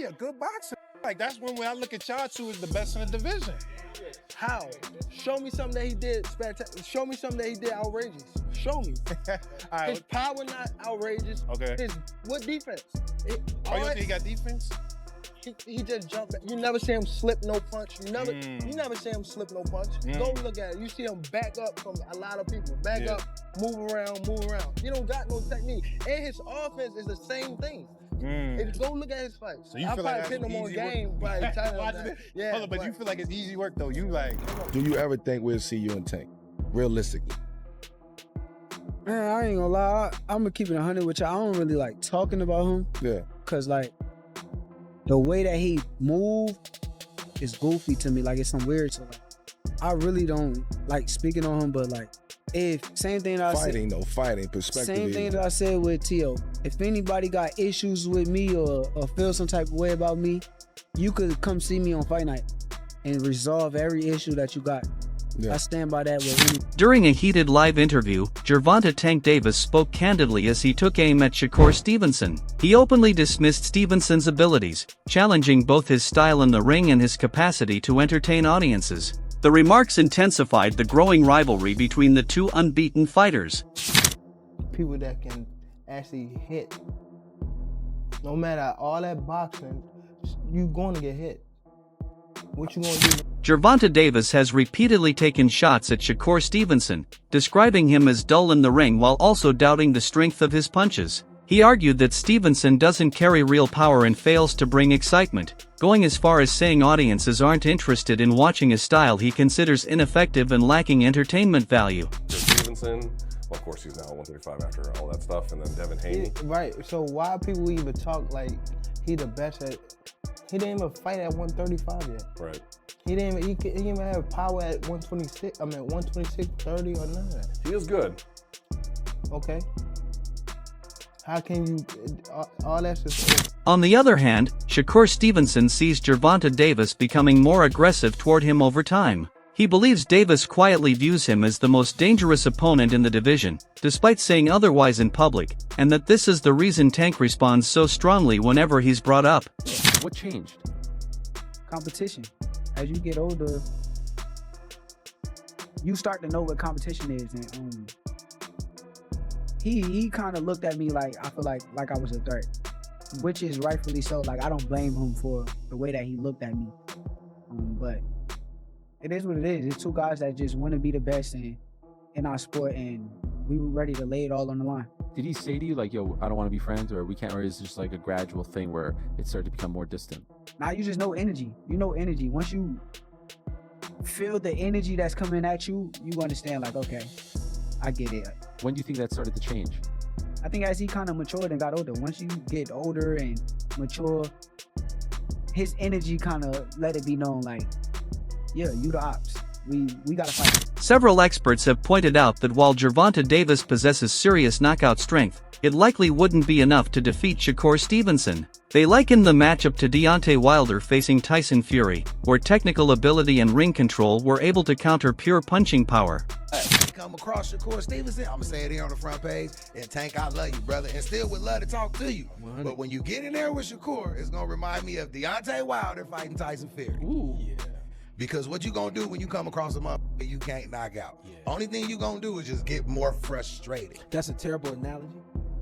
a good boxer. Like, that's when I look at y'all two as the best in the division. How? Show me something that he did spectacular. Show me something that he did outrageous. Show me. All right. His power not outrageous. Okay. What defense? You don't think he got defense? He just jumped. You never see him slip no punch. You never see him slip no punch. Go look at it. You see him back up from a lot of people. Back up, move around. You don't got no technique. And his offense is the same thing. If go look at his fights. So you I feel probably like pin that's him on easy game. work? Yeah. Hold on, but you feel like it's easy work though. You like. Do you ever think we'll see you in Tank? Realistically. Man, I ain't gonna lie. I'm gonna keep it 100 with y'all. I don't really like talking about him. Yeah. Cause like the way that he move is goofy to me. Like it's some weird. So like, I really don't like speaking on him. But like, if same thing that Fighting perspective. Same thing that I said with T.O. If anybody got issues with me or feel some type of way about me, you could come see me on fight night and resolve every issue that you got. Yeah. I stand by that with any. During a heated live interview, Gervonta "Tank" Davis spoke candidly as he took aim at Shakur Stevenson. He openly dismissed Stevenson's abilities, challenging both his style in the ring and his capacity to entertain audiences. The remarks intensified the growing rivalry between the two unbeaten fighters. People that can actually hit, no matter all that boxing, you gonna get hit. What you gonna do? Gervonta Davis has repeatedly taken shots at Shakur Stevenson, describing him as dull in the ring while also doubting the strength of his punches. He argued that Stevenson doesn't carry real power and fails to bring excitement, going as far as saying audiences aren't interested in watching a style he considers ineffective and lacking entertainment value. Stevenson, well, of course he's now 135 after all that stuff, and then Devin Haney. Right, so why people even talk like he the best at, he didn't even fight at 135 yet. Right. He didn't even have power at 126, 126, 30 or none of that. He is good. Okay. How can you, all that's just... On the other hand, Shakur Stevenson sees Gervonta Davis becoming more aggressive toward him over time. He believes Davis quietly views him as the most dangerous opponent in the division, despite saying otherwise in public, and that this is the reason Tank responds so strongly whenever he's brought up. What changed? Competition. As you get older, you start to know what competition is, and he kind of looked at me like I feel like I was a threat, which is rightfully so. Like I don't blame him for the way that he looked at me, but it is what it is. It's two guys that just want to be the best in our sport, and we were ready to lay it all on the line. Did he say to you like, "Yo, I don't want to be friends," or "We can't," or is it just like a gradual thing where it started to become more distant? Now you just know energy. You know energy. Once you feel the energy that's coming at you, you understand like, okay, I get it. When do you think that started to change? I think as he kind of matured and got older. Once you get older and mature, his energy kind of let it be known like, yeah, you the ops. We gotta fight. Several experts have pointed out that while Gervonta Davis possesses serious knockout strength, it likely wouldn't be enough to defeat Shakur Stevenson. They liken the matchup to Deontay Wilder facing Tyson Fury, where technical ability and ring control were able to counter pure punching power. Come across Shakur Stevenson, I'm gonna say it here on the front page, and Tank, I love you, brother, and still would love to talk to you. 100. But when you get in there with Shakur, it's gonna remind me of Deontay Wilder fighting Tyson Fury. Ooh. Yeah. Because what you gonna do when you come across a motherfucker you can't knock out? Yeah. Only thing you gonna do is just get more frustrated. That's a terrible analogy.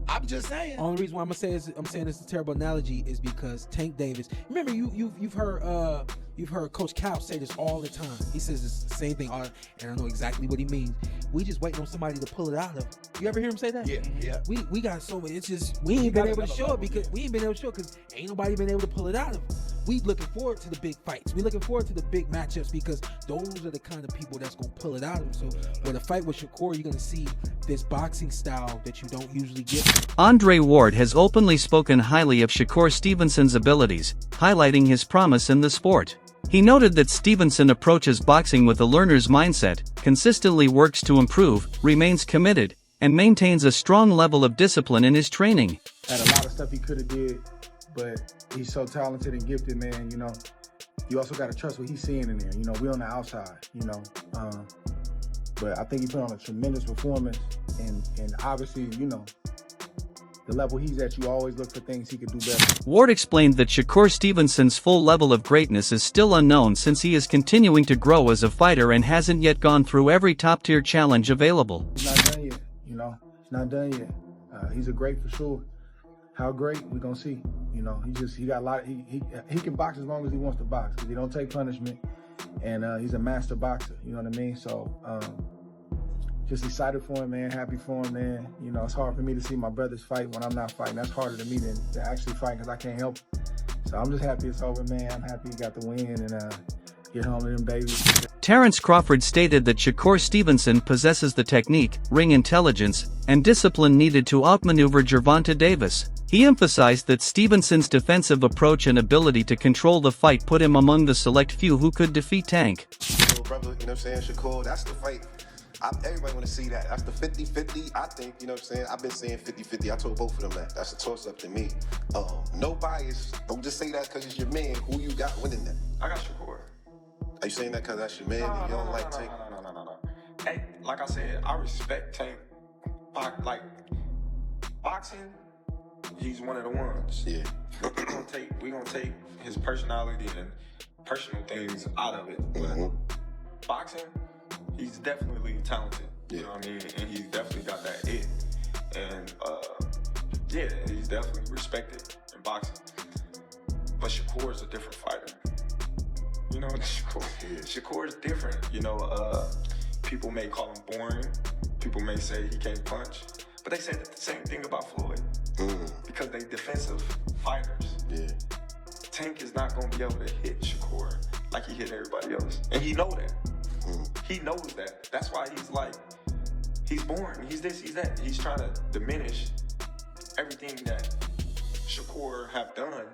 I'm just saying. Only reason why I'm saying it's a terrible analogy is because Tank Davis. Remember, you've heard Coach Cal say this all the time. He says it's the same thing, and I know exactly what he means. We just waiting on somebody to pull it out of. You ever hear him say that? Yeah. We got so many. It's just we ain't been able to show it because ain't nobody been able to pull it out of him. We looking forward to the big fights. We looking forward to the big matchups because those are the kind of people that's gonna pull it out of him. So with a fight with Shakur, you're gonna see this boxing style that you don't usually get. Andre Ward has openly spoken highly of Shakur Stevenson's abilities, highlighting his promise in the sport. He noted that Stevenson approaches boxing with a learner's mindset, consistently works to improve, remains committed, and maintains a strong level of discipline in his training. Had a lot of stuff he could have did, but he's so talented and gifted, man, you know. You also got to trust what he's seeing in there. You know, we on the outside, you know. But I think he put on a tremendous performance, and obviously, you know, the level he's at, you always look for things he could do better. Ward explained that Shakur Stevenson's full level of greatness is still unknown since he is continuing to grow as a fighter and hasn't yet gone through every top-tier challenge available. He's not done yet, you know. He's not done yet. He's a great for sure. How great, we gonna see. You know, he got a lot. He can box as long as he wants to box because he don't take punishment, and he's a master boxer. You know what I mean? So. Just excited for him, man. Happy for him, man. You know, it's hard for me to see my brothers fight when I'm not fighting. That's harder to me than to actually fight because I can't help it. So I'm just happy it's over, man. I'm happy he got the win and get home to them babies. Terrence Crawford stated that Shakur Stevenson possesses the technique, ring intelligence, and discipline needed to outmaneuver Gervonta Davis. He emphasized that Stevenson's defensive approach and ability to control the fight put him among the select few who could defeat Tank. Little brother, you know what I'm saying? Shakur, that's the fight. Everybody want to see that. That's the 50-50. I think, you know what I'm saying? I've been saying 50-50. I told both of them that. That's a toss-up to me. No bias. Don't just say that because it's your man. Who you got winning that? I got Shakur. Are you saying that because that's your man and you don't like Tank? No. Hey, like I said, I respect Tank. Like, boxing, he's one of the ones. Yeah. we gonna take his personality and personal things out of it. But boxing, he's definitely talented, you know what I mean? And he's definitely got that it. And, yeah, he's definitely respected in boxing. But Shakur is a different fighter. You know, Shakur is different. You know, people may call him boring. People may say he can't punch. But they said the same thing about Floyd. Because they defensive fighters. Yeah. Tank is not going to be able to hit Shakur like he hit everybody else. And he know that. He knows that. That's why he's like, he's boring. He's this, he's that. He's trying to diminish everything that Shakur have done.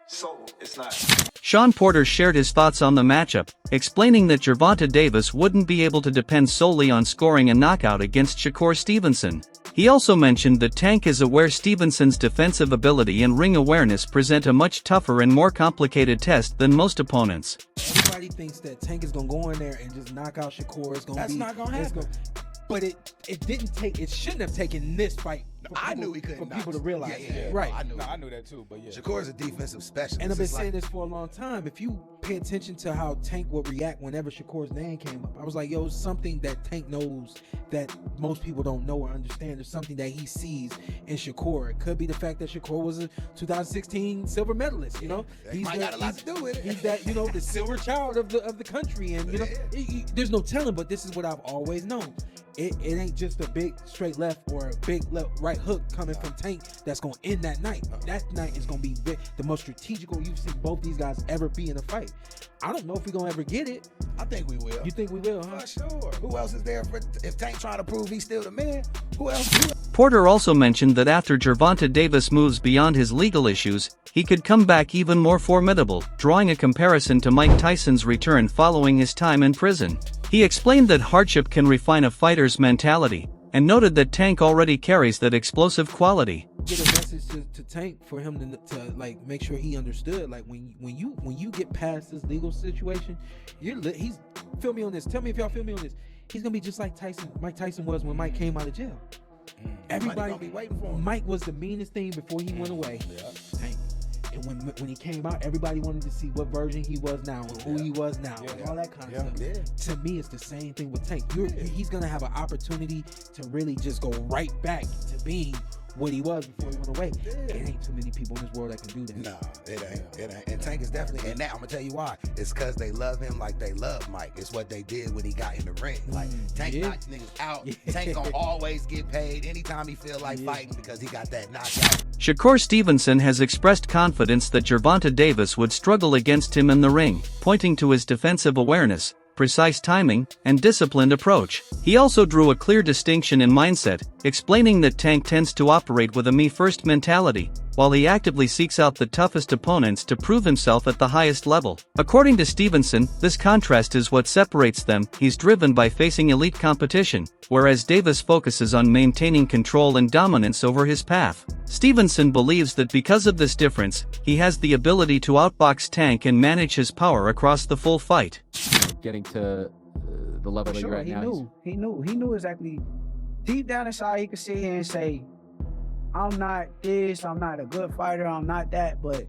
So it's not. Sean Porter shared his thoughts on the matchup, explaining that Gervonta Davis wouldn't be able to depend solely on scoring a knockout against Shakur Stevenson. He also mentioned that Tank is aware Stevenson's defensive ability and ring awareness present a much tougher and more complicated test than most opponents. Everybody thinks that Tank is gonna go in there and just knock out Shakur. That's not gonna happen. But it didn't take. It shouldn't have taken this fight. I knew he couldn't. For people to realize, yeah, right? I knew that too. But yeah, Shakur is a defensive specialist. And I've been saying this for a long time. If you pay attention to how Tank would react whenever Shakur's name came up, I was like, yo, something that Tank knows that most people don't know or understand. There's something that he sees in Shakur. It could be the fact that Shakur was a 2016 silver medalist. You know, he's got a lot to do with it. He's that, you know, the silver child of the country, and you know, there's no telling. But this is what I've always known. It ain't just a big straight left or a big right hook coming from Tank that's going to end that night. That night is going to be the most strategical you've seen both these guys ever be in a fight. I don't know if we're going to ever get it. I think we will. You think we will, huh? For sure. Who else is there? If Tank trying to prove he's still the man, who else? Porter also mentioned that after Gervonta Davis moves beyond his legal issues, he could come back even more formidable, drawing a comparison to Mike Tyson's return following his time in prison. He explained that hardship can refine a fighter's mentality, and noted that Tank already carries that explosive quality. Get a message to Tank for him to like make sure he understood. Like when you get past this legal situation, he's feel me on this. Tell me if y'all feel me on this. He's gonna be just like Mike Tyson was when Mike came out of jail. Everybody gonna be waiting for him. Mike was the meanest thing before he went away. Tank. And when he came out, everybody wanted to see what version he was now and who he was now and all that kind of stuff. To me, it's the same thing with Tank. He's going to have an opportunity to really just go right back to being what he was before he went away. It ain't too many people in this world that can do that. No, it ain't. And Tank is definitely, and now I'm gonna tell you why. It's because they love him like they love Mike. It's what they did when he got in the ring. Like Tank knocks niggas out. Tank gonna always get paid anytime he feel like fighting because he got that knockout. Shakur Stevenson has expressed confidence that Gervonta Davis would struggle against him in the ring, pointing to his defensive awareness, precise timing, and disciplined approach. He also drew a clear distinction in mindset, explaining that Tank tends to operate with a me-first mentality, while he actively seeks out the toughest opponents to prove himself at the highest level. According to Stevenson, this contrast is what separates them. He's driven by facing elite competition, whereas Davis focuses on maintaining control and dominance over his path. Stevenson believes that because of this difference, he has the ability to outbox Tank and manage his power across the full fight. Getting to the level that you're at now. He knew exactly. Deep down inside, he could sit here and say, I'm not this, I'm not a good fighter, I'm not that, but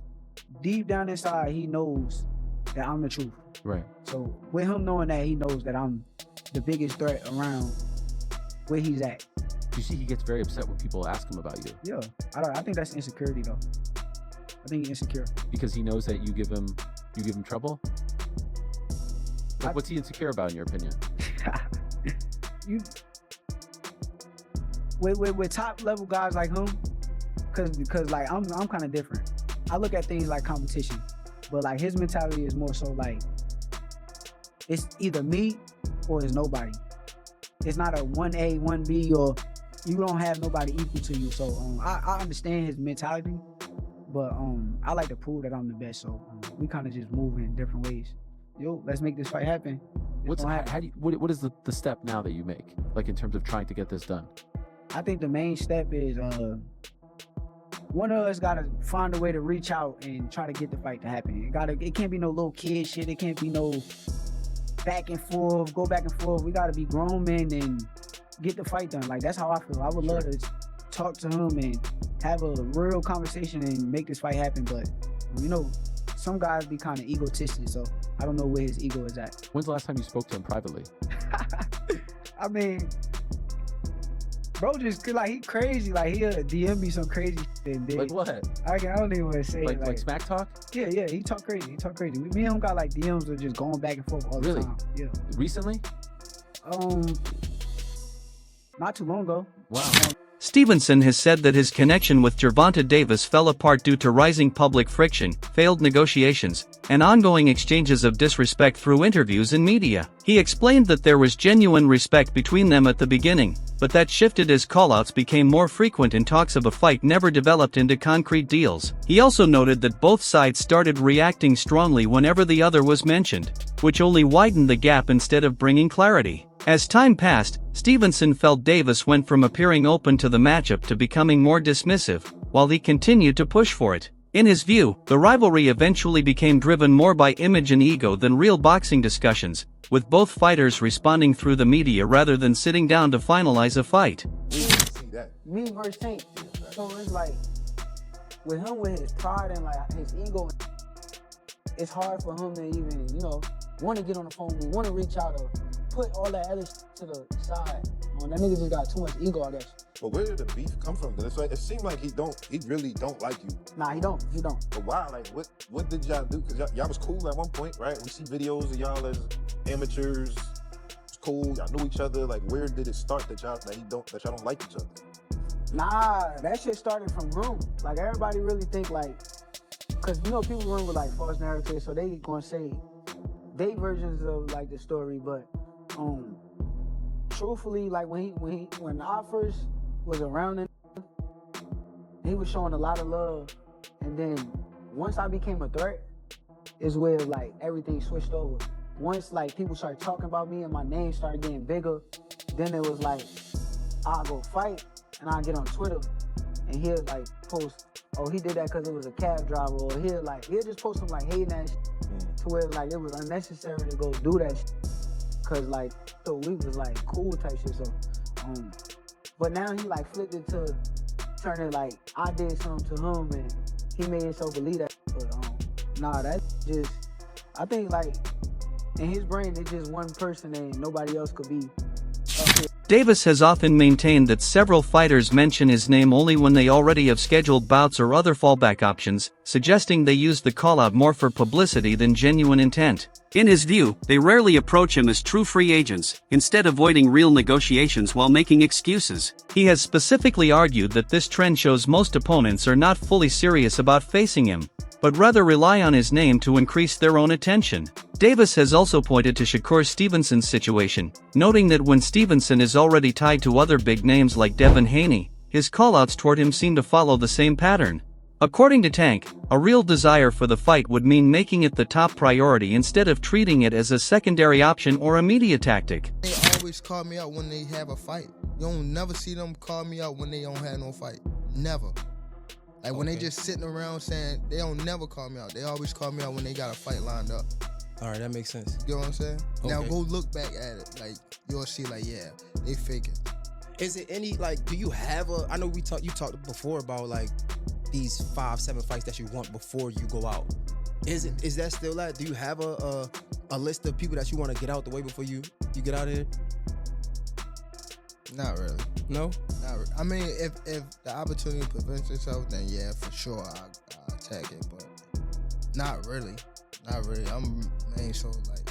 deep down inside, he knows that I'm the truth. Right. So with him knowing that, he knows that I'm the biggest threat around where he's at. You see, he gets very upset when people ask him about you. Yeah, I think that's insecurity though. I think he's insecure because he knows that you give him trouble. Like, what's he insecure about in your opinion? You with top level guys like him, because like I'm kind of different. I look at things like competition, but like his mentality is more so like it's either me or it's nobody. It's not a 1A, 1B, or you don't have nobody equal to you. So I understand his mentality, but I like to prove that I'm the best. So we kind of just move in different ways. Yo, let's make this fight happen. What is the step now that you make, like in terms of trying to get this done? I think the main step is one of us gotta find a way to reach out and try to get the fight to happen. It can't be no little kid shit. It can't be no back and forth, go back and forth. We gotta be grown men and get the fight done. Like, that's how I feel. I would love to talk to him and have a real conversation and make this fight happen. But you know, some guys be kind of egotistic, so I don't know where his ego is at. When's the last time you spoke to him privately? I mean, bro, just like he crazy. Like he'll DM me some crazy shit. And then, like what? I don't even want to say like smack talk. Yeah, he talk crazy. Me and him got like DMs of just going back and forth all the time. Yeah. Recently? Not too long ago. Wow. Stevenson has said that his connection with Gervonta Davis fell apart due to rising public friction, failed negotiations, and ongoing exchanges of disrespect through interviews and media. He explained that there was genuine respect between them at the beginning, but that shifted as callouts became more frequent and talks of a fight never developed into concrete deals. He also noted that both sides started reacting strongly whenever the other was mentioned, which only widened the gap instead of bringing clarity. As time passed, Stevenson felt Davis went from appearing open to the matchup to becoming more dismissive, while he continued to push for it. In his view, the rivalry eventually became driven more by image and ego than real boxing discussions, with both fighters responding through the media rather than sitting down to finalize a fight. Me versus Tank. So it's like, with him with his pride and like his ego, it's hard for him to even, want to get on the phone, want to reach out or put all that other to the side. That nigga just got too much ego, I guess. But where did the beef come from? It's like, it seemed like he really don't like you. Nah, he don't. But why? Like, what did y'all do? Cause y'all was cool at one point, right? We see videos of y'all as amateurs. It's cool. Y'all knew each other. Like, where did it start that y'all don't like each other? Nah, that shit started from home. Like, everybody really think like, cause people run with like false narratives, so they gonna say they versions of like the story, but truthfully, like when I first was around him, he was showing a lot of love, and then once I became a threat, is where like everything switched over. Once like people started talking about me and my name started getting bigger, then it was like I'll go fight and I'll get on Twitter and he'll like post, oh, he did that because it was a cab driver, or he'll just post some like hating that shit, to where like it was unnecessary to go do that shit. Cause like, so we was like cool type shit, so but now he like flipped it to turning like I did something to him and he made himself believe that, but nah, that just, I think like in his brain it's just one person and nobody else could be up here. Davis has often maintained that several fighters mention his name only when they already have scheduled bouts or other fallback options, suggesting they use the call-out more for publicity than genuine intent. In his view, they rarely approach him as true free agents, instead avoiding real negotiations while making excuses. He has specifically argued that this trend shows most opponents are not fully serious about facing him, but rather rely on his name to increase their own attention. Davis has also pointed to Shakur Stevenson's situation, noting that when Stevenson is already tied to other big names like Devin Haney, his callouts toward him seem to follow the same pattern. According to Tank, a real desire for the fight would mean making it the top priority instead of treating it as a secondary option or a media tactic. They always call me out when they have a fight. You don't never see them call me out when they don't have no fight. Never. Like when they just sitting around saying, they don't never call me out. They always call me out when they got a fight lined up. All right, that makes sense. You know what I'm saying? Okay. Now go look back at it. Like, you'll see like, yeah, they faking. Is it any like? Do you have a? I know you talked before about like these 5-7 fights that you want before you go out. Is that still that? Do you have a list of people that you want to get out the way before you get out of here? Not really. No. Not really. I mean, if the opportunity presents itself, then yeah, for sure I'll attack it. But not really. Not really. I'm mainly so like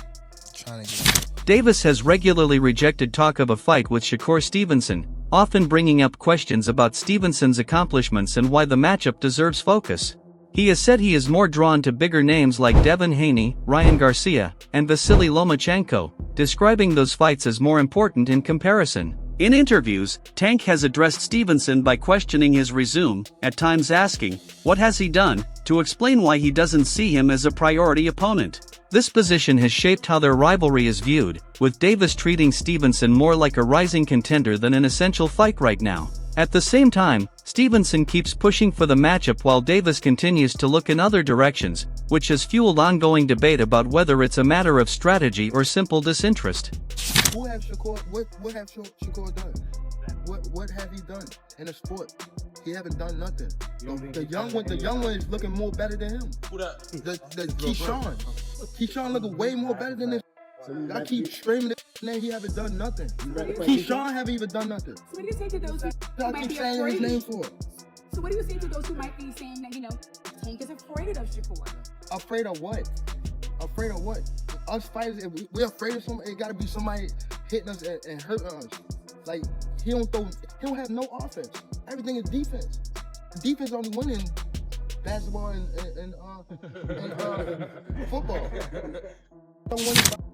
trying to get out. Davis has regularly rejected talk of a fight with Shakur Stevenson, often bringing up questions about Stevenson's accomplishments and why the matchup deserves focus. He has said he is more drawn to bigger names like Devin Haney, Ryan Garcia, and Vasily Lomachenko, describing those fights as more important in comparison. In interviews, Tank has addressed Stevenson by questioning his resume, at times asking, "What has he done?" to explain why he doesn't see him as a priority opponent. This position has shaped how their rivalry is viewed, with Davis treating Stevenson more like a rising contender than an essential fight right now. At the same time, Stevenson keeps pushing for the matchup while Davis continues to look in other directions, which has fueled ongoing debate about whether it's a matter of strategy or simple disinterest. What have Shakur done? What have he done in the sport? He haven't done nothing. The young one is looking more better than him. Who that? The Keyshawn looking way more better than this. I keep screaming this name, he haven't done nothing. Keyshawn haven't even done nothing. So what do you say to those who I might keep be saying afraid? his name for it. So what do you say to those who might be saying that, Tank is afraid of Shakur? Afraid of what? Afraid of what? Us fighters, if we're afraid of somebody, it gotta be somebody hitting us and hurting us. Like, he don't have no offense. Everything is defense. Defense only winning basketball and football.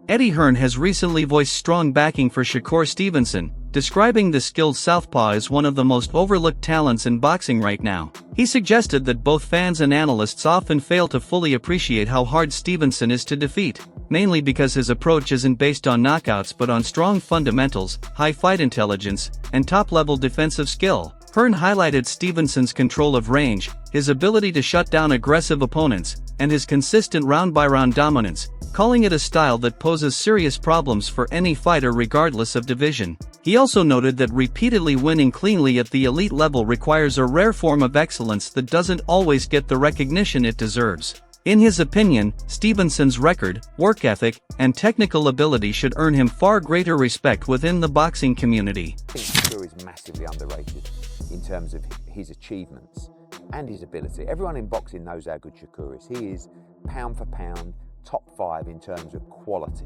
Eddie Hearn has recently voiced strong backing for Shakur Stevenson, describing the skilled southpaw as one of the most overlooked talents in boxing right now. He suggested that both fans and analysts often fail to fully appreciate how hard Stevenson is to defeat, mainly because his approach isn't based on knockouts but on strong fundamentals, high fight intelligence, and top-level defensive skill. Hearn highlighted Stevenson's control of range, his ability to shut down aggressive opponents, and his consistent round-by-round dominance, calling it a style that poses serious problems for any fighter regardless of division. He also noted that repeatedly winning cleanly at the elite level requires a rare form of excellence that doesn't always get the recognition it deserves. In his opinion, Stevenson's record, work ethic, and technical ability should earn him far greater respect within the boxing community. I think Shakur is massively underrated in terms of his achievements and his ability. Everyone in boxing knows how good Shakur is. He is pound for pound, top 5 in terms of quality.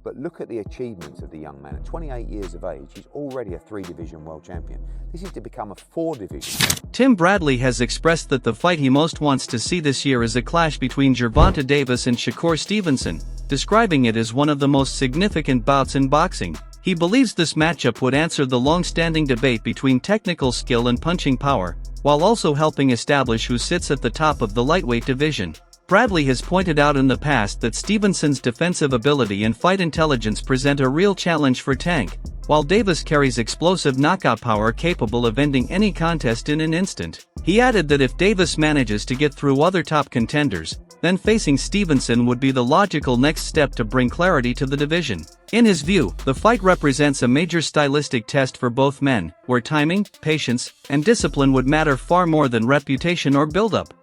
But look at the achievements of the young man. At 28 years of age, he's already a 3-division world champion. This is to become a 4-division. Tim Bradley has expressed that the fight he most wants to see this year is a clash between Gervonta Davis and Shakur Stevenson, describing it as one of the most significant bouts in boxing. He believes this matchup would answer the long-standing debate between technical skill and punching power, while also helping establish who sits at the top of the lightweight division. Bradley has pointed out in the past that Stevenson's defensive ability and fight intelligence present a real challenge for Tank, while Davis carries explosive knockout power capable of ending any contest in an instant. He added that if Davis manages to get through other top contenders, then facing Stevenson would be the logical next step to bring clarity to the division. In his view, the fight represents a major stylistic test for both men, where timing, patience, and discipline would matter far more than reputation or build-up.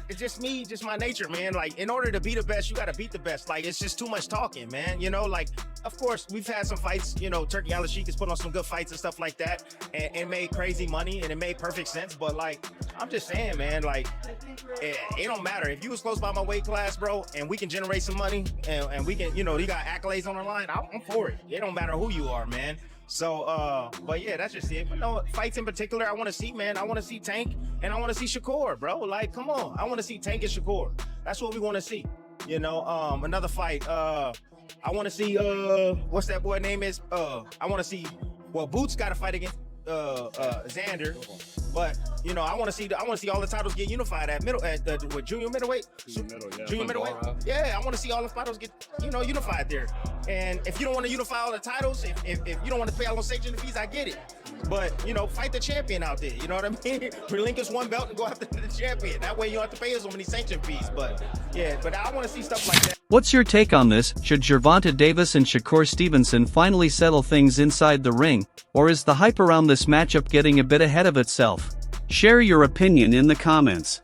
It's just me, just my nature, man. Like, in order to be the best, you got to beat the best. Like, it's just too much talking, man. Like, of course, we've had some fights, Turkey Al Sheik has put on some good fights and stuff like that, and made crazy money, and it made perfect sense. But, like, I'm just saying, man, like, it don't matter. If you was close by my weight class, bro, and we can generate some money, and we can, you got accolades on the line, I'm for it. It don't matter who you are, man. So, but yeah, that's just it. But no, fights in particular, I want to see, man. I want to see Tank, and I want to see Shakur, bro. Like, come on. I want to see Tank and Shakur. That's what we want to see. Another fight. I want to see, what's that boy name is? I want to see, Boots got to fight against Xander. But I want to see all the titles get unified at junior middleweight. Junior middleweight. Yeah, I want to see all the titles get unified there. And if you don't want to unify all the titles, if you don't want to pay all those sanction fees, I get it. But fight the champion out there. You know what I mean? Relinquish one belt and go after the champion. That way you don't have to pay so many sanction fees. But I want to see stuff like that. What's your take on this? Should Gervonta Davis and Shakur Stevenson finally settle things inside the ring, or is the hype around this matchup getting a bit ahead of itself? Share your opinion in the comments.